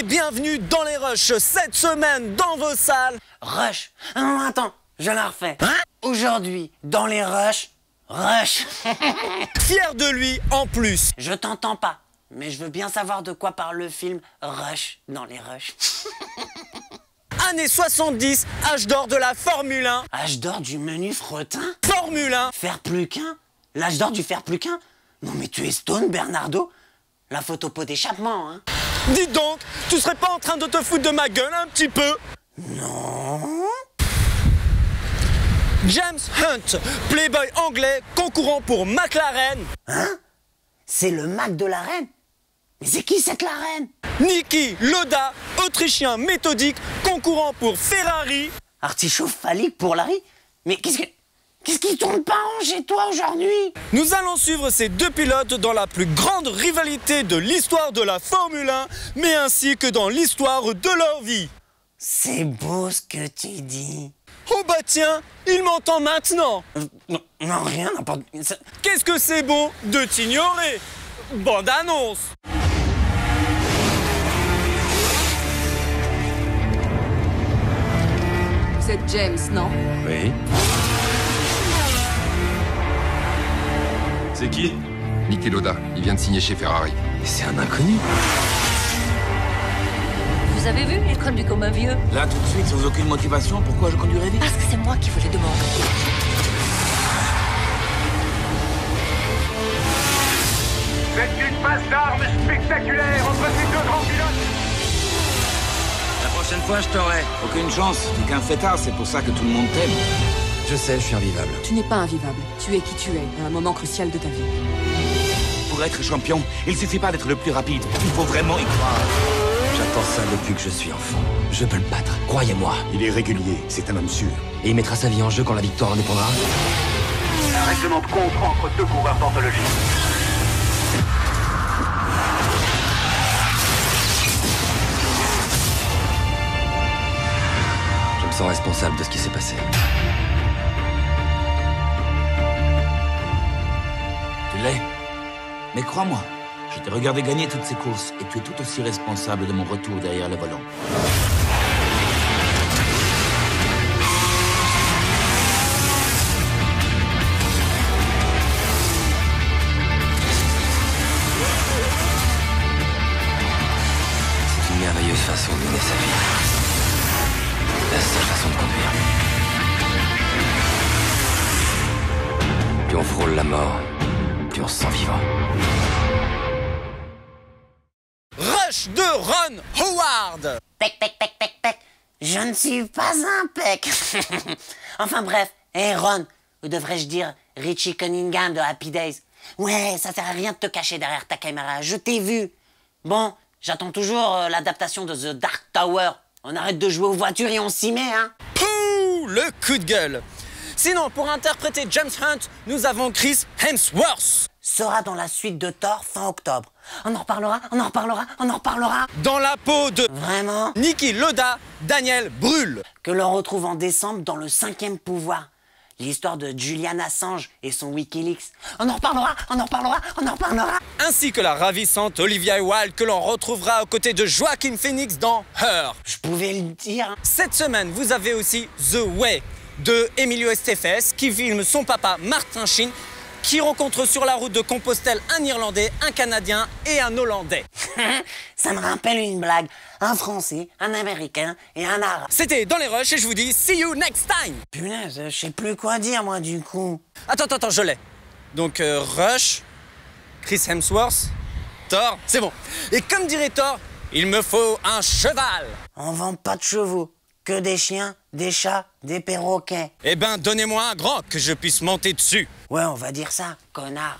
bienvenue dans les Rushs, cette semaine dans vos salles. Rush. Non, attends, je la refais. Hein? Aujourd'hui, dans les Rushs, Rush. Fier de lui en plus. Je t'entends pas, mais je veux bien savoir de quoi parle le film Rush dans les Rushs. Années 70, âge d'or de la Formule 1. Âge d'or du menu fretin? Formule 1. Faire plus qu'un? L'âge d'or du faire plus qu'un? Non mais tu es stone, Bernardo. La photo pot d'échappement, hein. Dis donc, tu serais pas en train de te foutre de ma gueule un petit peu? Non. James Hunt, playboy anglais, concourant pour McLaren. Hein? C'est le Mac de la reine? Mais c'est qui cette la reine? Niki Lauda, autrichien méthodique, concourant pour Ferrari. Artichaut phallique pour Larry? Mais qu'est-ce qui tourne pas rond chez toi aujourd'hui? Nous allons suivre ces deux pilotes dans la plus grande rivalité de l'histoire de la Formule 1, mais ainsi que dans l'histoire de leur vie. C'est beau ce que tu dis. Oh bah tiens, il m'entend maintenant. Non, rien, n'importe... Qu'est-ce que c'est beau de t'ignorer? Bande annonce. Vous êtes James, non? Oui. C'est qui? Niki Lauda, il vient de signer chez Ferrari. Mais c'est un inconnu. Vous avez vu, il conduit comme un vieux. Là, tout de suite, sans aucune motivation, pourquoi je conduirais vite? Parce que c'est moi qui vous les demande. C'est une passe d'armes spectaculaire entre ces deux grands pilotes. La prochaine fois, je t'aurai. Aucune chance. T'es qu'un fêtard, c'est pour ça que tout le monde t'aime. Je sais, je suis invivable. Tu n'es pas invivable. Tu es qui tu es, à un moment crucial de ta vie. Pour être champion, il suffit pas d'être le plus rapide. Il faut vraiment y croire. J'attends ça depuis que je suis enfant. Je peux le battre, croyez-moi. Il est régulier, c'est un homme sûr. Et il mettra sa vie en jeu quand la victoire en dépendra. Un règlement de compte entre deux coureurs d'anthologie. Je me sens responsable de ce qui s'est passé. Tu l'es. Mais crois-moi, je t'ai regardé gagner toutes ces courses et tu es tout aussi responsable de mon retour derrière le volant. C'est une merveilleuse façon de mener sa vie. La seule façon de conduire. Plus on frôle la mort, plus on se sent vivant. Rush de Ron Howard. Pec, pec, pec, pec, pec. Je ne suis pas un pec. Enfin bref, Ron, ou devrais-je dire Richie Cunningham de Happy Days. Ouais, ça sert à rien de te cacher derrière ta caméra, je t'ai vu. Bon, j'attends toujours l'adaptation de The Dark Tower. On arrête de jouer aux voitures et on s'y met, hein. Pouh, le coup de gueule. Sinon, pour interpréter James Hunt, nous avons Chris Hemsworth. Sera dans la suite de Thor fin octobre. On en reparlera, on en reparlera, on en reparlera. Dans la peau de Vraiment? Niki Lauda, Daniel Brühl. Que l'on retrouve en décembre dans Le Cinquième Pouvoir. L'histoire de Julian Assange et son Wikileaks. On en reparlera, on en reparlera, on en reparlera. Ainsi que la ravissante Olivia Wilde que l'on retrouvera aux côtés de Joaquin Phoenix dans Her. Je pouvais le dire. Cette semaine, vous avez aussi The Way de Emilio Estefes qui filme son papa Martin Sheen qui rencontre sur la route de Compostelle un Irlandais, un Canadien et un Hollandais. Ça me rappelle une blague. Un Français, un Américain et un Arabe. C'était dans les Rushs et je vous dis see you next time. Punaise, je sais plus quoi dire moi du coup. Attends, je l'ai. Donc Rush, Chris Hemsworth, Thor, c'est bon. Et comme dirait Thor, il me faut un cheval. On vend pas de chevaux, que des chiens, des chats, des perroquets. Eh ben, donnez-moi un grand que je puisse monter dessus. Ouais, on va dire ça, connard.